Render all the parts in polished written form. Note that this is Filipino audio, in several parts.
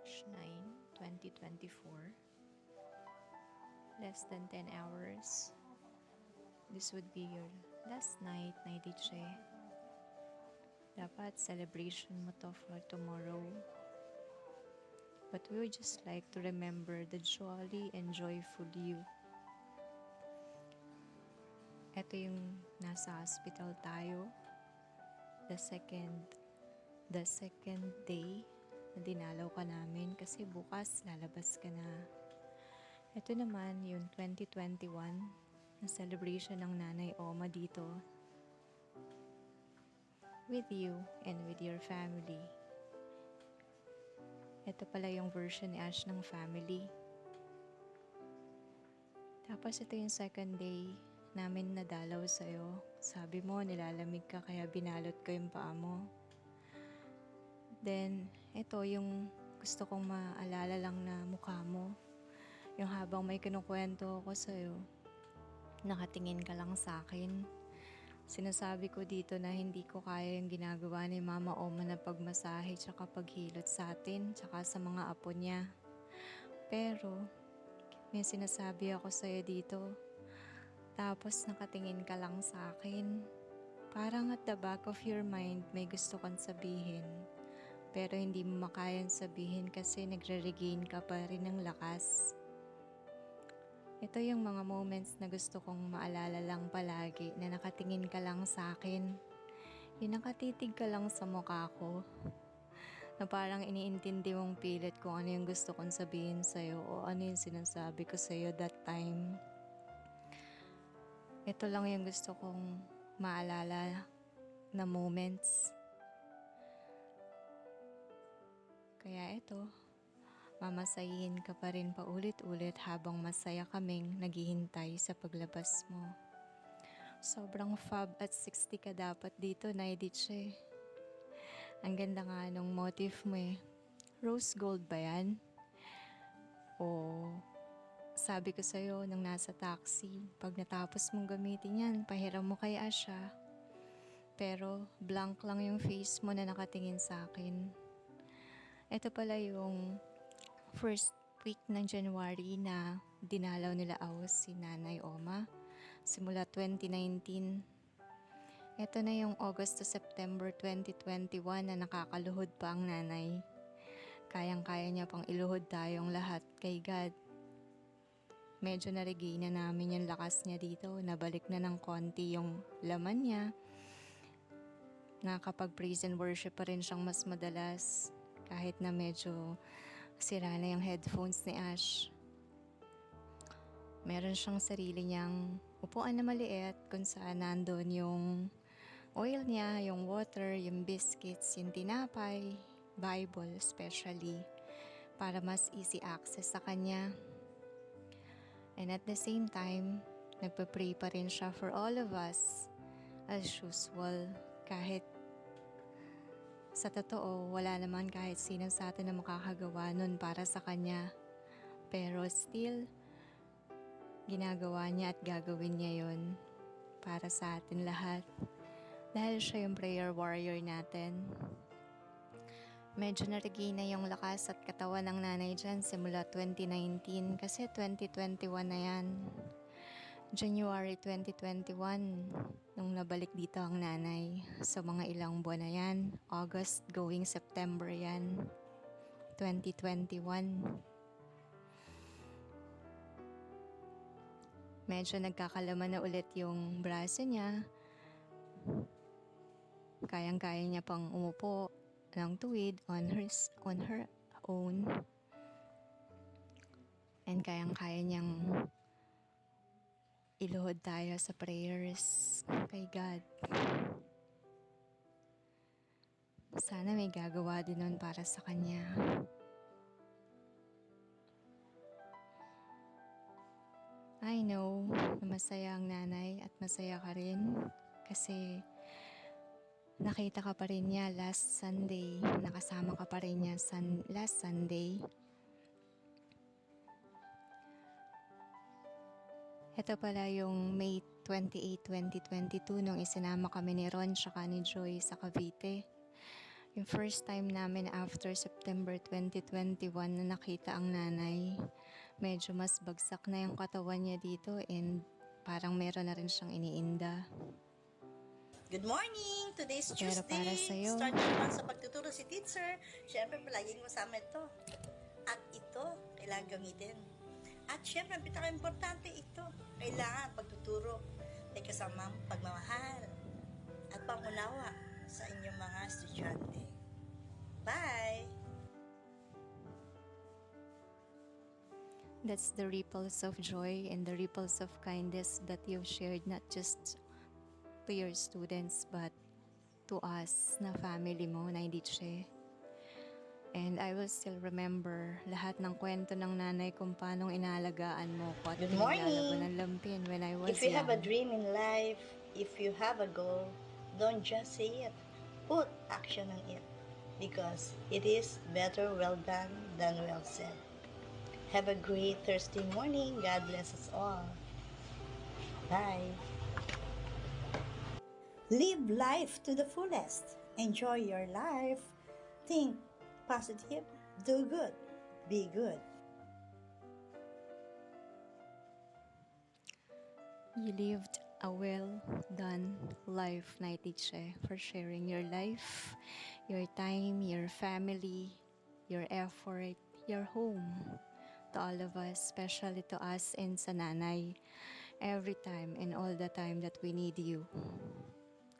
March 9, 2024. Less than 10 hours. This would be your last night na DJ. Dapat celebration mo to for tomorrow. But we would just like to remember the jolly and joyful you. Ito yung nasa hospital tayo. The second day na dinalaw ka namin kasi bukas lalabas ka na. Ito naman yung 2021 na celebration ng Nanay Oma dito with you and with your family. Ito pala yung version ni Ash ng family. Tapos ito yung second day namin nadalaw sa'yo. Sabi mo nilalamig ka kaya binalot ko yung paa mo. Then ito yung gusto kong maalala lang na mukha mo. Yung habang may kinukwento ako sa'yo, nakatingin ka lang sa akin. Sinasabi ko dito na hindi ko kaya yung ginagawa ni Mama Oma na pagmasahe tsaka paghilot sa atin tsaka sa mga apo niya. Pero may sinasabi ako sa'yo dito. Tapos nakatingin ka lang sa akin. Parang at the back of your mind may gusto kang sabihin. Pero hindi mo makayang sabihin kasi nagre-regain ka pa rin ng lakas. Ito yung mga moments na gusto kong maalala lang palagi na nakatingin ka lang sa akin. Yung nakatitig ka lang sa mukha ko. Na parang iniintindi mong pilit kung ano yung gusto kong sabihin sa'yo o ano yung sinasabi ko sa'yo that time. Ito lang yung gusto kong maalala na moments. Kaya ito, mamasayin ka pa rin paulit-ulit habang masaya kaming naghihintay sa paglabas mo. Sobrang fab at 60 ka dapat dito, Naiditche. Ang ganda nga nung motif mo eh. Rose gold ba yan? O sabi ko sa'yo nung nasa taxi, pag natapos mong gamitin yan, pahiram mo kay Asha. Pero blank lang yung face mo na nakatingin sa akin. Ito pala yung first week ng January na dinalaw nila Aos si Nanay Oma simula 2019. Ito na yung August to September 2021 na nakakaluhod pa ang nanay. Kayang-kaya niya pang iluhod tayong lahat kay God. Medyo na-regain na namin yung lakas niya dito. Nabalik na ng konti yung laman niya. Nakakapag-praise and worship pa rin siyang mas madalas. Kahit na medyo sira na yung headphones ni Ash. Meron siyang sarili niyang upuan na maliit kung saan nandun yung oil niya, yung water, yung biscuits, yung tinapay, Bible especially, para mas easy access sa kanya. And at the same time, nagpa-pray pa rin siya for all of us as usual. Kahit sa totoo, wala naman kahit sino sa atin na makakagawa nun para sa kanya. Pero still, ginagawa niya at gagawin niya yon para sa atin lahat. Dahil siya yung prayer warrior natin. Medyo na-regain na yung lakas at katawan ng nanay dyan simula 2019 kasi 2021 na yan. January 2021 nung nabalik dito ang nanay. Sa mga ilang buwan na yan. August going September yan. 2021. Medyo nagkakalaman na ulit yung braso niya. Kayang-kaya niya pang umupo ng tuwid on her own. And kayang-kaya niyang iluhod tayo sa prayers kay God. Sana may gagawa din nun para sa kanya. I know na masaya ang nanay at masaya ka rin kasi nakita ka pa rin niya last Sunday. Nakasama ka pa rin niya last Sunday. Ito pala yung May 28, 2022 nung isinama kami ni Ron tsaka ni Joy sa Cavite. Yung first time namin after September 2021 na nakita ang nanay, medyo mas bagsak na yung katawan niya dito and parang meron na rin siyang iniinda. Good morning! Today's Pero Tuesday. para sa'yo, Start naman sa pagtuturo si teacher. Siyempre, palaging kasama ito. At ito, kailangan gamitin. At siyempre, ang pinaka-importante ito, kailangan pagtuturo ay kasamang pagmamahal at pangunawa sa inyong mga estudyante. Bye! that's the ripples of joy and the ripples of kindness that you've shared not just to your students but to us na family mo, na hindi siya. And I will still remember lahat ng kwento ng nanay kung paano inalagaan mo ko at Good pinaglalaba morning. ng lampin when I was If you young. have a dream in life, if you have a goal, don't just say it. Put action on it. Because it is better well done than well said. Have a great Thursday morning. God bless us all. Bye. Live life to the fullest. Enjoy your life. Think positive. Do good. Be good. You lived a well-done life, Naitiche, for sharing your life, your time, your family, your effort, your home. To all of us, especially to us and sa nanay, every time and all the time that we need you.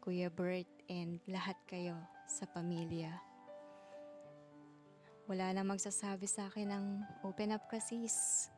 Kuya Bert and lahat kayo sa pamilya. Wala na magsasabi sa akin ng open up ka sis,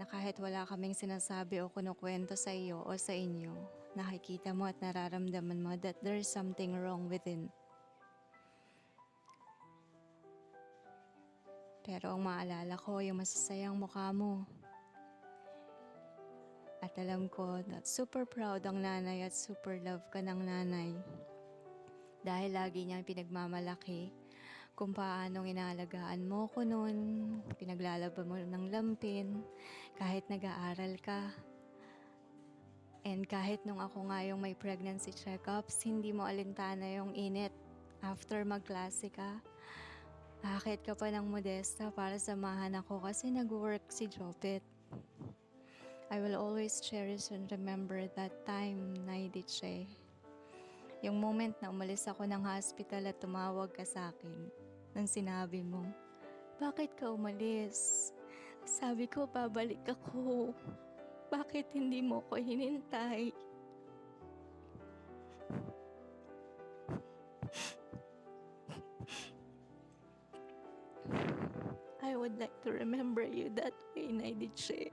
na kahit wala kaming sinasabi o kunukwento sa iyo o sa inyo, nakikita mo at nararamdaman mo that there's something wrong within. Pero ang maalala ko yung masasayang mukha mo. At alam ko that super proud ang nanay at super love ka ng nanay. Dahil lagi niyang pinagmamalaki kung paanong inaalagaan mo ko noon, pinaglalaba mo ng lampin, kahit nag-aaral ka. And kahit nung ako nga yung may pregnancy checkups, hindi mo alintana yung init after magklase ka. Akit ka pa ng Modesta para samahan ako kasi nag-work si Jopet. I will always cherish and remember that time, Naidiche. Yung moment na umalis ako ng hospital at tumawag ka sa akin, nang sinabi mo, bakit ka umalis? Sabi ko, babalik ako. Bakit hindi mo ko hinintay? I would like to remember you that way, Naidiche.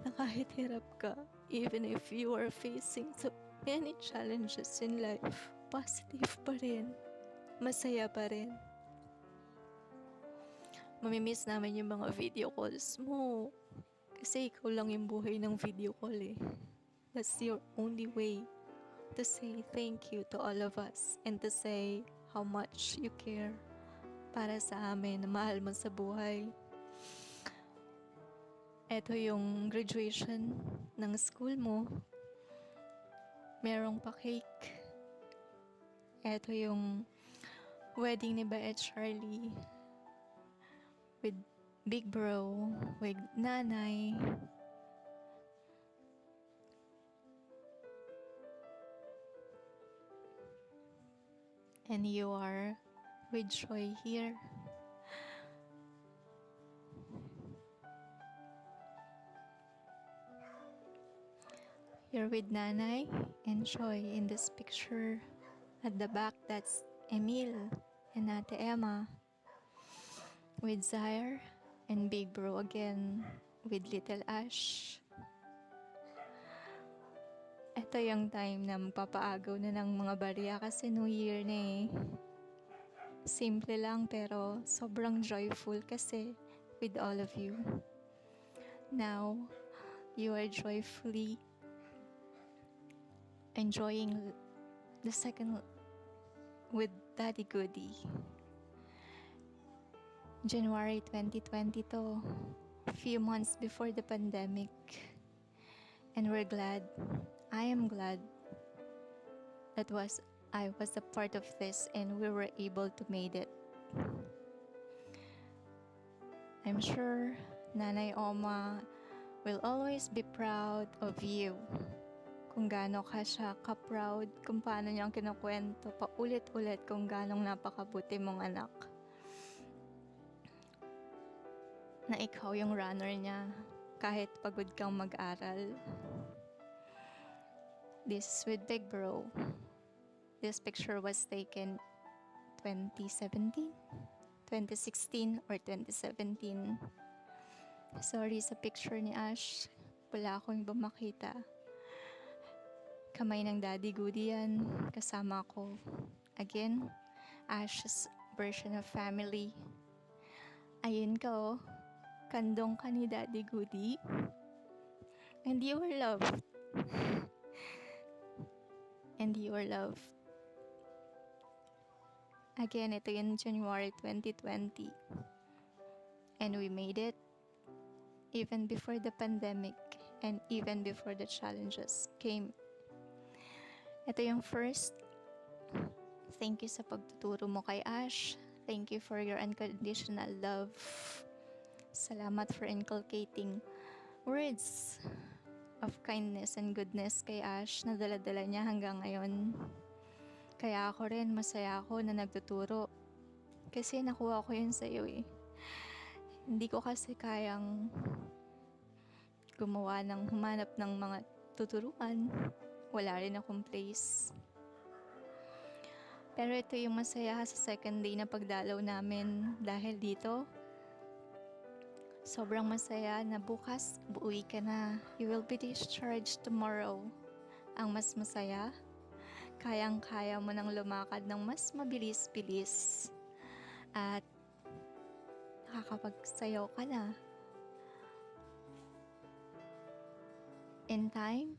Na kahit hirap ka, even if you are facing so many challenges in life, positive pa rin, masaya pa rin. Mamimiss namin yung mga video calls mo. Kasi ikaw lang yung buhay ng video call eh. That's your only way to say thank you to all of us and to say how much you care para sa amin na mahal mo sa buhay. Ito yung graduation ng school mo. Merong pa cake. Ito yung wedding ni Ba Charlie with Big Bro, with Nanay. And you are with Joy here. You're with Nanay and Joy in this picture. At the back, that's Emil and Ate Emma. With Zaire and Big Bro again with Little Ash. Ito yung time na magpapaagaw na ng mga barya kasi New Year na eh. Simple lang pero sobrang joyful kasi with all of you. Now, you are joyfully enjoying the second with Daddy Goody. January 2020 to, few months before the pandemic. And we're glad, I am glad, that was I was a part of this and we were able to made it. I'm sure Nanay Oma will always be proud of you. Kung gaano ka siya ka-proud, kung paano niyang kinukwento paulit-ulit kung gaanong napakabuti mong anak. Na ikaw yung runner niya kahit pagod kang mag-aral. This is with Big Bro. This picture was taken 2017, 2016 or 2017. Sorry sa picture ni Ash. Wala akong iba makita. Kamay ng Daddy Goody yan. Kasama ko. Again, Ash's version of family. Ayun ka oh. Kandong ka ni Daddy Goody. And you were loved. And you were loved. Again, ito yung January 2020. And we made it. Even before the pandemic. And even before the challenges came. Ito yung first. Thank you sa pagtuturo mo kay Ash. Thank you for your unconditional love. Salamat for inculcating words of kindness and goodness kay Ash na dala-dala niya hanggang ngayon. Kaya ako rin, masaya ako na nagtuturo. Kasi nakuha ko yun sa'yo eh. Hindi ko kasi kayang humanap ng mga tuturuan. Wala rin akong place. Pero ito yung masaya sa second day na pagdalaw namin dahil dito. Sobrang masaya na bukas uuwi ka na. You will be discharged tomorrow. Ang mas masaya, kayang-kaya mo nang lumakad ng mas mabilis-bilis. At nakakapagsayaw ka na. In time,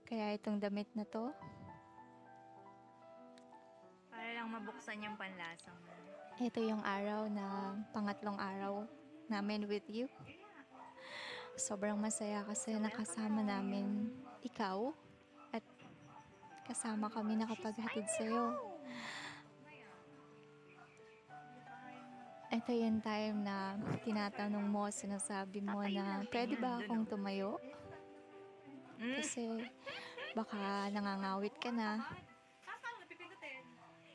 kaya itong damit na to, Para lang mabuksan yung panlasa mo. ito yung araw na pangatlong araw namin with you. Sobrang masaya kasi nakasama namin ikaw at kasama kami nakapaghatid sa'yo. Ito yung time na tinatanong mo, sinasabi mo na pwede ba akong tumayo? Kasi baka nangangawit ka na.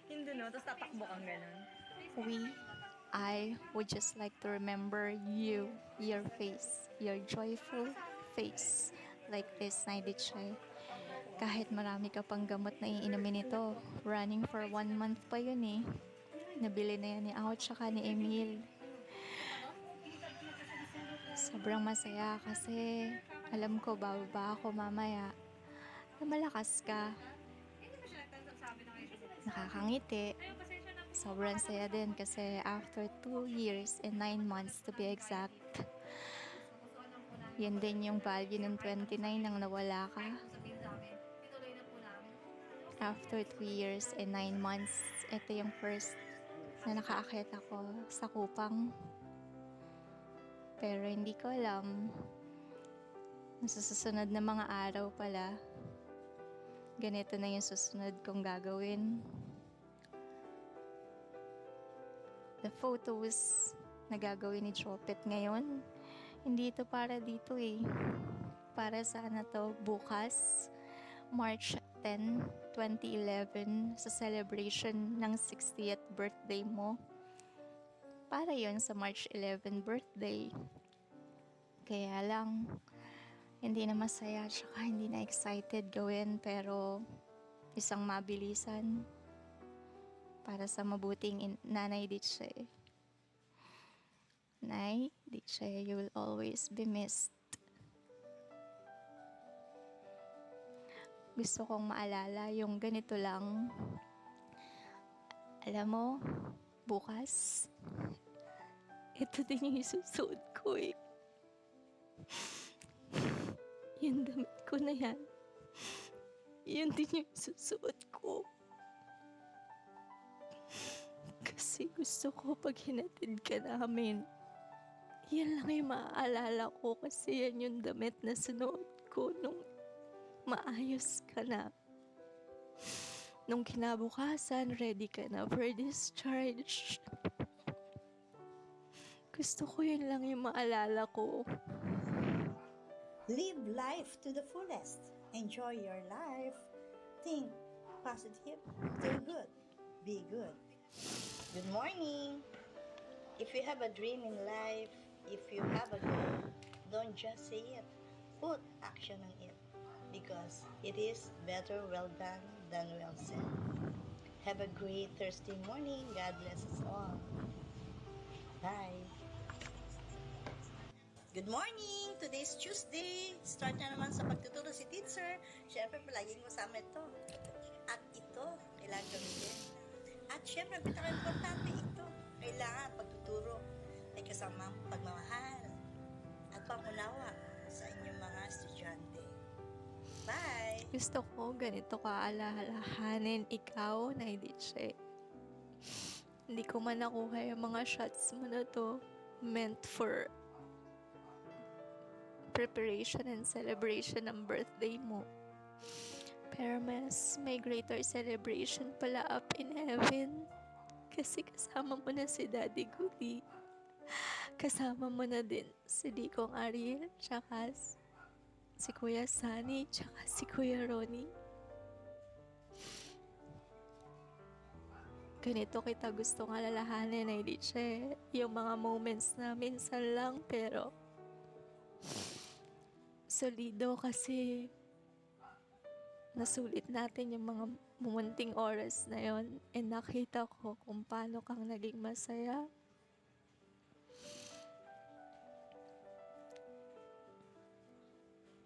Hindi no, tapos tatakbo kang ganun. I would just like to remember you, your face, your joyful face, like this, Naidiche. Kahit marami ka pang gamot na iinumin ito, running for 1 month pa yun eh. Nabili na yan ni Ao tsaka ni Emil. Sobrang masaya kasi alam ko bababa ako mamaya na malakas ka. Nakakangiti. Sobrang saya din kasi after 2 years and 9 months to be exact, yun din yung value ng 29 nang nawala ka. After 2 years and 9 months, ito yung first na nakaakit ako sa kupang. Pero hindi ko alam, sa susunod na mga araw pala, ganito na yung susunod kong gagawin. The photos na gagawin ni Chopet ngayon, hindi ito para dito eh. Para sana to bukas, March 10, 2011, sa celebration ng 60th birthday mo. Para yon sa March 11 birthday. Kaya lang, hindi na masaya tsaka hindi na excited gawin pero isang mabilisan para sa mabuting Nanay Diche. Nay Diche, you will always be missed. Gusto kong maalala yung ganito lang. Alam mo, bukas, ito din yung isusuot ko eh. Yung damit ko na yan, yun din yung isusuot ko. Kasi gusto ko pag hinatid ka namin, Yan lang yung maaalala ko kasi yan yung damit na sinuot ko nung maayos ka na. Nung kinabukasan, ready ka na for discharge. Gusto ko yun lang yung maalala ko. Live life to the fullest. Enjoy your life. Think positive. Do good. Be good. Good morning. If you have a dream in life, if you have a goal, don't just say it. Put action on it. Because it is better well done than well said. Have a great Thursday morning. God bless us all. Bye. Good morning! Today's Tuesday. Start na naman sa pagtuturo si teacher. Siyempre, palaging kasama ito. At ito, kailangan gamitin. At siyempre, pinaka-importante ito. Kailangan pagtuturo ay kasamang pagmamahal at pangunawa sa inyong mga estudyante. Bye! Gusto ko ganito kaalahanin ikaw, Naidiche. Hindi ko man nakuha yung mga shots mo na to meant for preparation and celebration ng birthday mo. Pero mas may greater celebration pala up in heaven. Kasi kasama mo na si Daddy Goody. Kasama mo na din si Dikong Ariel, tsaka si Kuya Sunny, tsaka si Kuya Ronnie. Ganito kita gustong alalahanin, Naidiche. Yung mga moments na minsan lang pero solido kasi nasulit natin yung mga mumunting oras na yon and nakita ko kung paano kang naging masaya.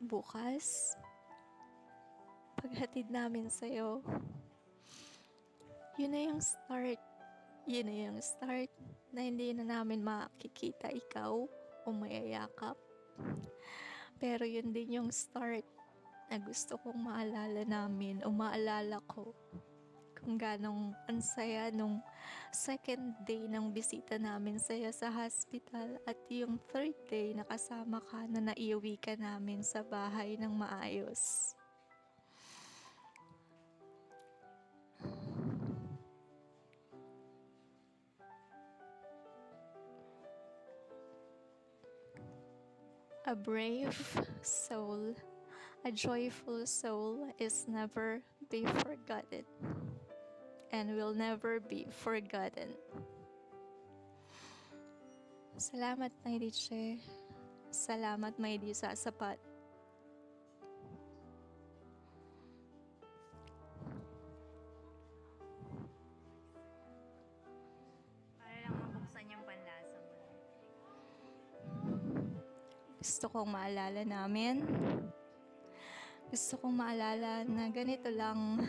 Bukas, paghatid namin sa'yo, yun na yung start. Yun na yung start na hindi na namin makikita ikaw o mayayakap. Pero yun din yung start na gusto kong maalala namin o maalala ko kung ganong ansaya nung second day ng bisita namin sa'yo sa hospital at yung third day na kasama ka na naiuwi ka namin sa bahay ng maayos. A brave soul, a joyful soul is never be forgotten and will never be forgotten. Salamat, Naidiche. Salamat, Maidi Sasapat. Para lang mabuksan yung panlasa mo. Gusto kong maalala namin. Gusto kong maalala na ganito lang.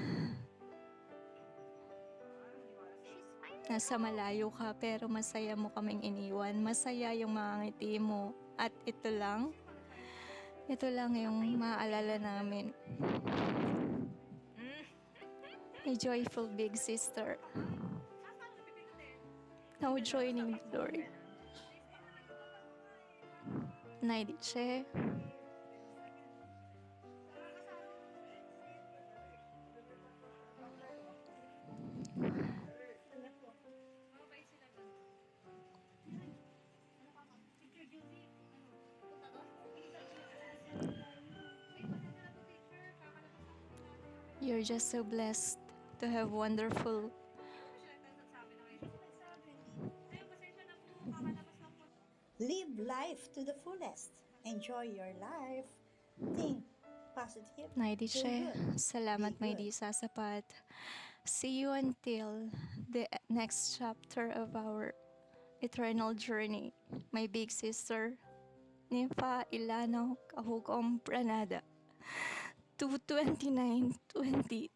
Nasa malayo ka pero masaya mo kaming iniwan. Masaya yung mga ngiti mo. At ito lang yung maalala namin. A joyful big sister. Now joining the Lord. Naidiche. You're just so blessed to have wonderful Live life to the fullest. Enjoy your life. Think positive. Do Naidiche. good. Salamat, Be Maidi good. Sasapat. See you until the next chapter of our eternal journey. My big sister, Nympha Ilano Kahugom Pranada. 2/29/2024.